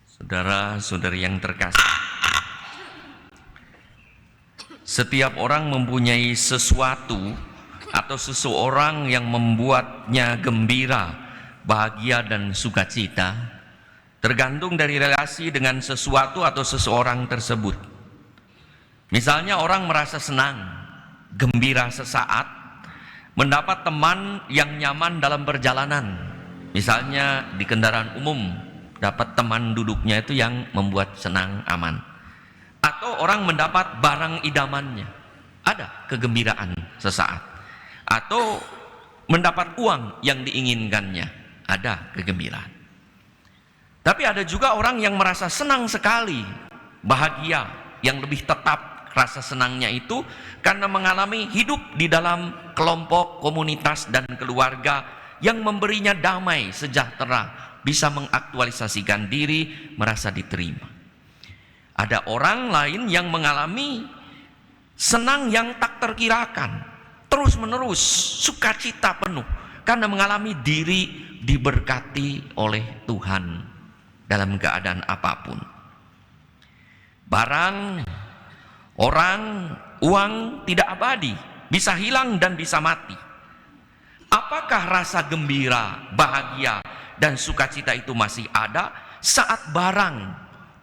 Saudara-saudari yang terkasih, setiap orang mempunyai sesuatu atau seseorang yang membuatnya gembira, bahagia dan sukacita, tergantung dari relasi dengan sesuatu atau seseorang tersebut. Misalnya orang merasa senang, gembira sesaat, mendapat teman yang nyaman dalam perjalanan. Misalnya di kendaraan umum, dapat teman duduknya itu yang membuat senang, aman. Atau orang mendapat barang idamannya, ada kegembiraan sesaat. Atau mendapat uang yang diinginkannya, ada kegembiraan. Tapi ada juga orang yang merasa senang sekali, bahagia, yang lebih tetap rasa senangnya itu karena mengalami hidup di dalam kelompok, komunitas dan keluarga yang memberinya damai, sejahtera, bisa mengaktualisasikan diri, merasa diterima. Ada orang lain yang mengalami senang yang tak terkirakan, terus menerus, sukacita penuh karena mengalami diri diberkati oleh Tuhan dalam keadaan apapun. Barang, orang, uang tidak abadi, bisa hilang dan bisa mati. Apakah rasa gembira, bahagia dan sukacita itu masih ada saat barang,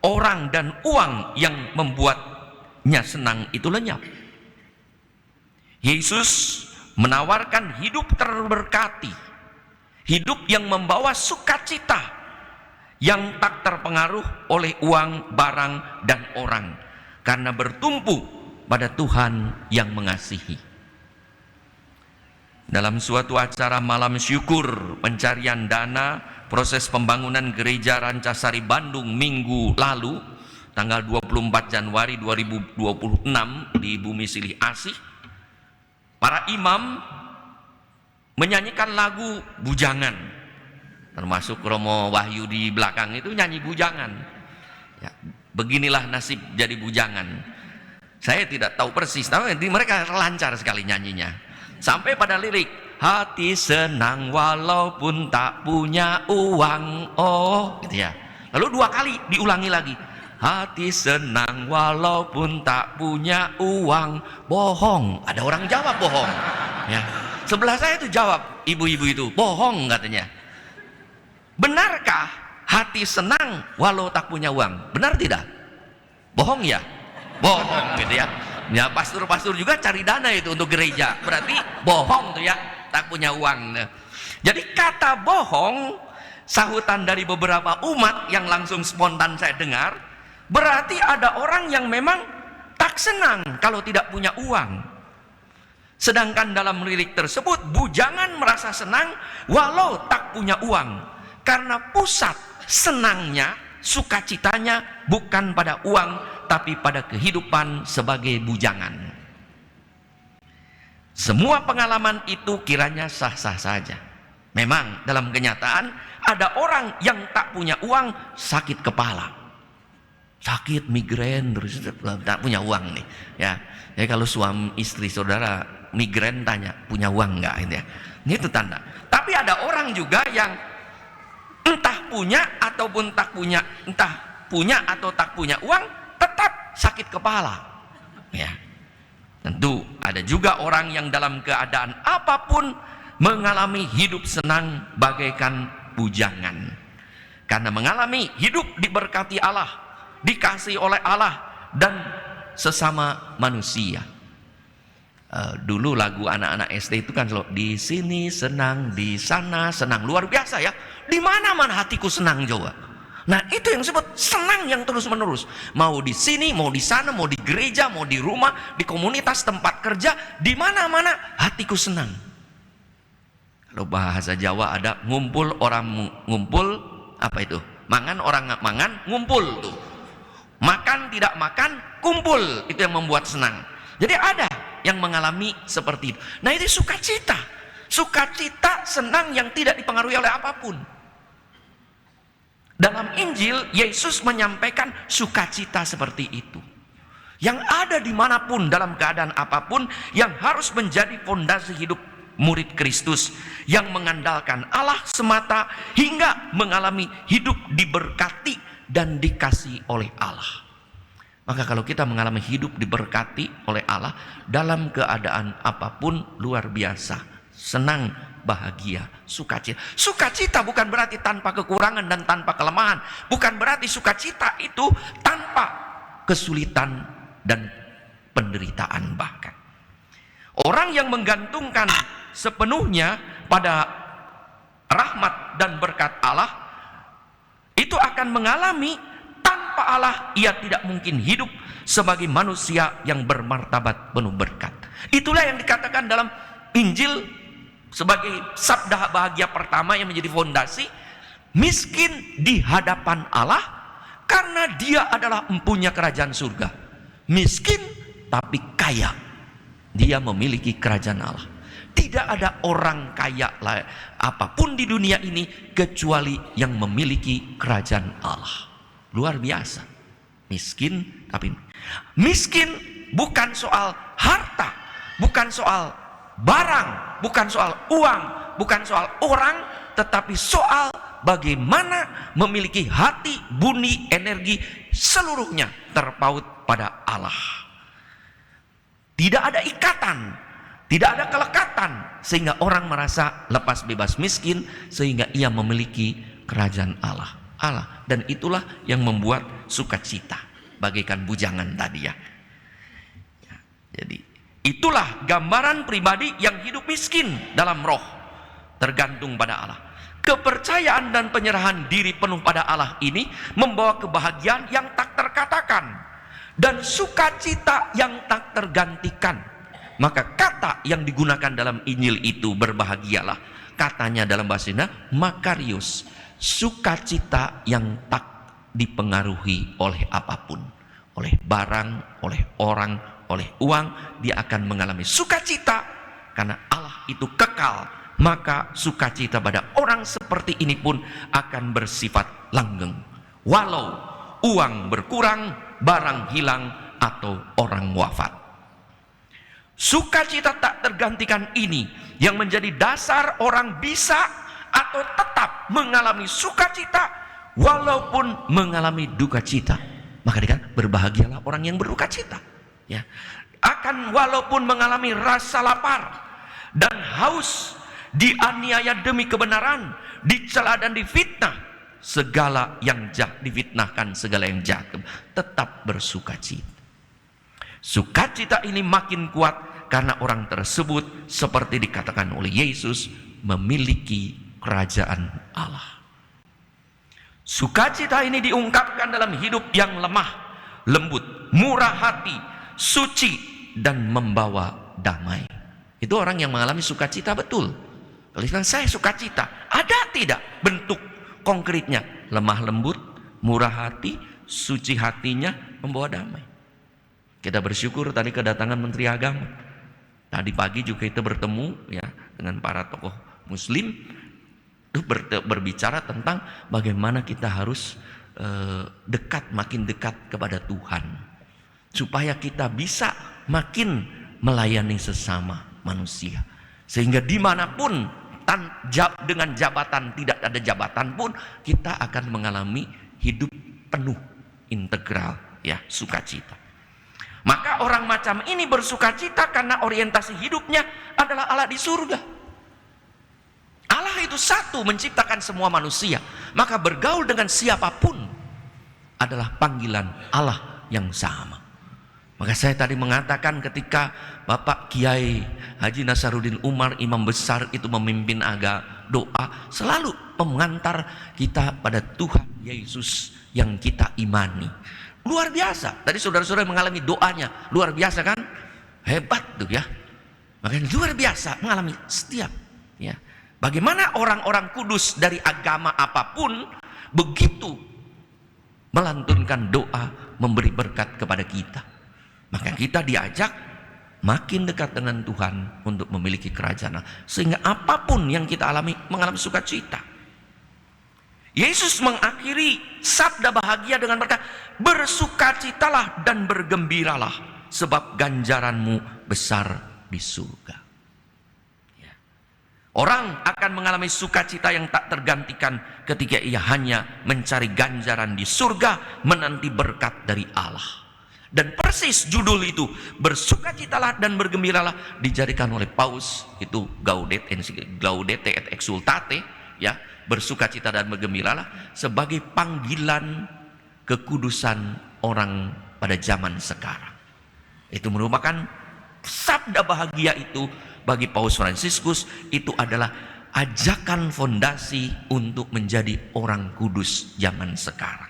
orang dan uang yang membuatnya senang itu lenyap? Yesus menawarkan hidup terberkati, hidup yang membawa sukacita, yang tak terpengaruh oleh uang, barang, dan orang, karena bertumpu pada Tuhan yang mengasihi. Dalam suatu acara malam syukur pencarian dana proses pembangunan gereja Rancasari Bandung minggu lalu, tanggal 24 Januari 2026 di Bumi Silih Asih, para imam menyanyikan lagu bujangan, termasuk Romo Wahyu di belakang itu nyanyi bujangan. Ya, beginilah nasib jadi bujangan. Saya tidak tahu persis, tapi mereka lancar sekali nyanyinya. Sampai pada lirik, hati senang walaupun tak punya uang. Oh, gitu ya. Lalu 2 kali diulangi lagi. Hati senang walaupun tak punya uang. Bohong. Ada orang jawab bohong. Ya. Sebelah saya itu jawab, ibu-ibu itu, bohong katanya. Benarkah hati senang walau tak punya uang? Benar tidak? Bohong ya? Bohong gitu ya. Ya, pastor-pastor juga cari dana itu untuk gereja. Berarti bohong tuh ya, tak punya uang. Jadi kata bohong, sahutan dari beberapa umat yang langsung spontan saya dengar, berarti ada orang yang memang tak senang kalau tidak punya uang. Sedangkan dalam lirik tersebut, bujangan merasa senang walau tak punya uang. Karena pusat senangnya, sukacitanya bukan pada uang, tapi pada kehidupan sebagai bujangan. Semua pengalaman itu kiranya sah-sah saja. Memang dalam kenyataan ada orang yang tak punya uang, sakit kepala, sakit migrain, terus tak punya uang nih. Ya, jadi kalau suami istri saudara migrain tanya punya uang nggak, ini ya. Itu tanda. Tapi ada orang juga yang entah punya ataupun tak punya, entah punya atau tak punya uang, tetap sakit kepala. Ya. Tentu ada juga orang yang dalam keadaan apapun mengalami hidup senang bagaikan bujangan. Karena mengalami hidup diberkati Allah, dikasihi oleh Allah dan sesama manusia. Dulu lagu anak-anak SD itu kan di sini senang, di sana senang, luar biasa ya. Di mana-mana hatiku senang juga. Nah, itu yang disebut senang yang terus-menerus. Mau di sini, mau di sana, mau di gereja, mau di rumah, di komunitas, tempat kerja, di mana-mana hatiku senang. Kalau bahasa Jawa ada ngumpul orang ngumpul, apa itu? Mangan orang mangan, ngumpul tuh. Makan tidak makan, kumpul, itu yang membuat senang. Jadi ada yang mengalami seperti itu. Nah, itu sukacita. Sukacita senang yang tidak dipengaruhi oleh apapun. Dalam Injil, Yesus menyampaikan sukacita seperti itu. Yang ada dimanapun, dalam keadaan apapun, yang harus menjadi fondasi hidup murid Kristus. Yang mengandalkan Allah semata, hingga mengalami hidup diberkati dan dikasihi oleh Allah. Maka kalau kita mengalami hidup diberkati oleh Allah dalam keadaan apapun, luar biasa, senang, bahagia, sukacita. Sukacita bukan berarti tanpa kekurangan dan tanpa kelemahan. Bukan berarti sukacita itu tanpa kesulitan dan penderitaan bahkan. Orang yang menggantungkan sepenuhnya pada rahmat dan berkat Allah, itu akan mengalami tanpa Allah ia tidak mungkin hidup sebagai manusia yang bermartabat penuh berkat. Itulah yang dikatakan dalam Injil sebagai sabda bahagia pertama yang menjadi fondasi, miskin di hadapan Allah karena dia adalah empunya kerajaan surga. Miskin tapi kaya, dia memiliki kerajaan Allah. Tidak ada orang kaya apapun di dunia ini kecuali yang memiliki kerajaan Allah. Luar biasa. Miskin tapi miskin bukan soal harta, bukan soal barang, bukan soal uang, bukan soal orang, tetapi soal bagaimana memiliki hati, budi, energi seluruhnya terpaut pada Allah. Tidak ada ikatan, tidak ada kelekatan, sehingga orang merasa lepas bebas miskin, sehingga ia memiliki kerajaan Allah. Dan itulah yang membuat sukacita, bagaikan bujangan tadi ya. Jadi itulah gambaran pribadi yang hidup miskin dalam roh, tergantung pada Allah. Kepercayaan dan penyerahan diri penuh pada Allah ini membawa kebahagiaan yang tak terkatakan dan sukacita yang tak tergantikan. Maka kata yang digunakan dalam Injil itu berbahagialah, katanya dalam bahasa Indonesia makarios, sukacita yang tak dipengaruhi oleh apapun, oleh barang, oleh orang, oleh uang. Dia akan mengalami sukacita karena Allah itu kekal. Maka sukacita pada orang seperti ini pun akan bersifat langgeng, walau uang berkurang, barang hilang, atau orang wafat. Sukacita tak tergantikan ini yang menjadi dasar orang bisa atau tetap mengalami sukacita walaupun mengalami duka cita. Maka dikatakan berbahagialah orang yang berduka cita. Ya, akan walaupun mengalami rasa lapar dan haus, dianiaya demi kebenaran, dicela dan difitnah, segala yang jahat, difitnahkan segala yang jahat, tetap bersukacita. Sukacita ini makin kuat karena orang tersebut seperti dikatakan oleh Yesus memiliki kerajaan Allah. Sukacita ini diungkapkan dalam hidup yang lemah, lembut, murah hati, suci, dan membawa damai. Itu orang yang mengalami sukacita betul. Kalau saya sukacita, ada tidak bentuk konkretnya? Lemah lembut, murah hati, suci hatinya, membawa damai. Kita bersyukur tadi kedatangan Menteri Agama. Tadi pagi juga kita bertemu ya dengan para tokoh Muslim, itu berbicara tentang bagaimana kita harus dekat, makin dekat kepada Tuhan, supaya kita bisa makin melayani sesama manusia, sehingga dimanapun dengan jabatan tidak ada jabatan pun kita akan mengalami hidup penuh integral ya, sukacita. Maka orang macam ini bersukacita karena orientasi hidupnya adalah Allah di surga. Allah itu satu menciptakan semua manusia, maka bergaul dengan siapapun adalah panggilan Allah yang sama. Maka saya tadi mengatakan ketika Bapak Kiai Haji Nasaruddin Umar, imam besar itu memimpin doa, selalu mengantar kita pada Tuhan Yesus yang kita imani. Luar biasa. Tadi saudara-saudara mengalami doanya, luar biasa kan? Hebat tuh ya. Makanya luar biasa mengalami setiap ya. Bagaimana orang-orang kudus dari agama apapun begitu melantunkan doa, memberi berkat kepada kita. Maka kita diajak makin dekat dengan Tuhan untuk memiliki kerajaan Allah, sehingga apapun yang kita alami mengalami sukacita. Yesus mengakhiri sabda bahagia dengan berkata, bersukacitalah dan bergembiralah sebab ganjaranmu besar di surga. Ya. Orang akan mengalami sukacita yang tak tergantikan ketika ia hanya mencari ganjaran di surga, menanti berkat dari Allah. Dan persis judul itu, bersukacitalah dan bergembiralah, dijadikan oleh Paus itu Gaudete et Exsultate, ya, bersukacita dan bergembiralah, sebagai panggilan kekudusan orang pada zaman sekarang. Itu merupakan sabda bahagia itu. Bagi Paus Fransiskus itu adalah ajakan fondasi untuk menjadi orang kudus zaman sekarang.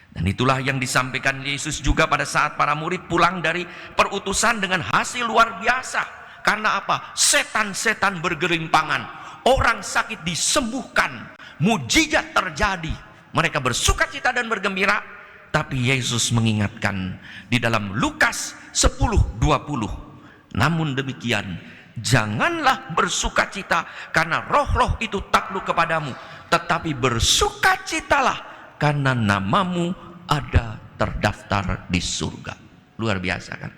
Dan itulah yang disampaikan Yesus juga pada saat para murid pulang dari perutusan dengan hasil luar biasa. Karena apa? Setan-setan bergelimpangan, orang sakit disembuhkan, mujizat terjadi. Mereka bersukacita dan bergembira. Tapi Yesus mengingatkan di dalam Lukas 10:20. Namun demikian, janganlah bersukacita karena roh-roh itu takluk kepadamu, tetapi bersukacitalah karena namamu ada terdaftar di surga. Luar biasa kan?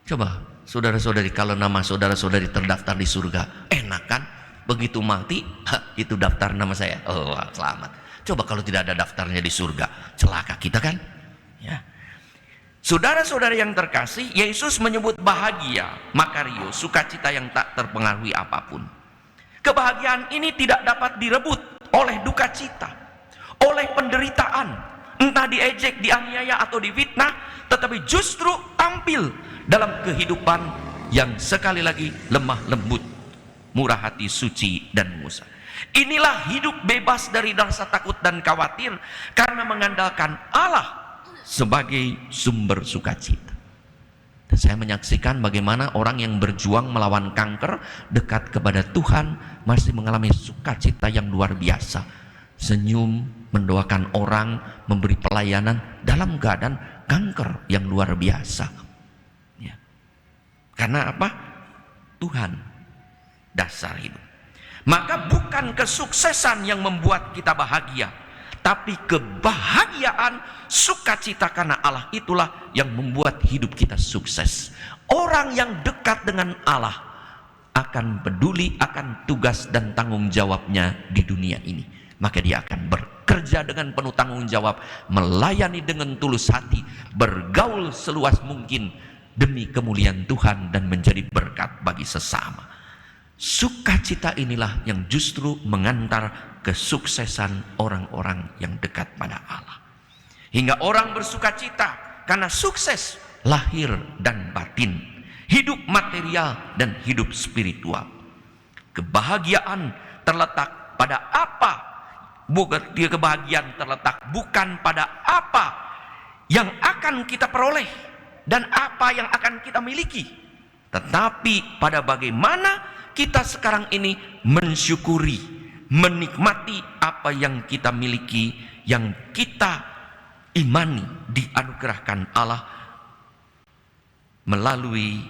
Coba saudara-saudari, kalau nama saudara-saudari terdaftar di surga, enak kan? Begitu mati, itu daftar nama saya. Oh, selamat. Coba kalau tidak ada daftarnya di surga, celaka kita kan? Ya. Saudara-saudara yang terkasih, Yesus menyebut bahagia, makarios, sukacita yang tak terpengaruhi apapun. Kebahagiaan ini tidak dapat direbut oleh duka cita, oleh penderitaan, entah diejek, dianiaya atau difitnah, tetapi justru tampil dalam kehidupan yang sekali lagi lemah lembut, murah hati, suci dan musa. Inilah hidup bebas dari rasa takut dan khawatir karena mengandalkan Allah sebagai sumber sukacita. Dan saya menyaksikan bagaimana orang yang berjuang melawan kanker, dekat kepada Tuhan, masih mengalami sukacita yang luar biasa. Senyum, mendoakan orang, memberi pelayanan dalam keadaan kanker yang luar biasa. Ya. Karena apa? Tuhan dasar hidup. Maka bukan kesuksesan yang membuat kita bahagia, tapi kebahagiaan, sukacita karena Allah itulah yang membuat hidup kita sukses. Orang yang dekat dengan Allah akan peduli akan tugas dan tanggung jawabnya di dunia ini. Maka dia akan bekerja dengan penuh tanggung jawab, melayani dengan tulus hati, bergaul seluas mungkin demi kemuliaan Tuhan dan menjadi berkat bagi sesama. Sukacita inilah yang justru mengantar kesuksesan orang-orang yang dekat pada Allah. Hingga orang bersukacita karena sukses lahir dan batin, hidup material dan hidup spiritual. Kebahagiaan terletak pada apa? Kebahagiaan terletak bukan pada apa yang akan kita peroleh dan apa yang akan kita miliki, tetapi pada bagaimana kita sekarang ini mensyukuri, menikmati apa yang kita miliki, yang kita imani dianugerahkan Allah melalui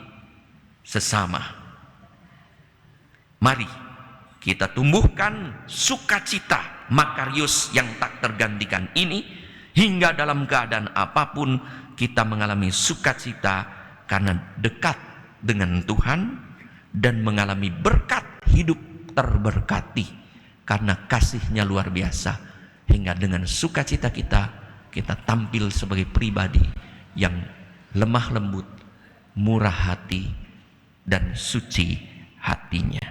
sesama. Mari kita tumbuhkan sukacita makarios yang tak tergantikan ini, hingga dalam keadaan apapun kita mengalami sukacita karena dekat dengan Tuhan dan mengalami berkat hidup terberkati karena kasih-Nya luar biasa, hingga dengan sukacita kita tampil sebagai pribadi yang lemah lembut, murah hati dan suci hatinya.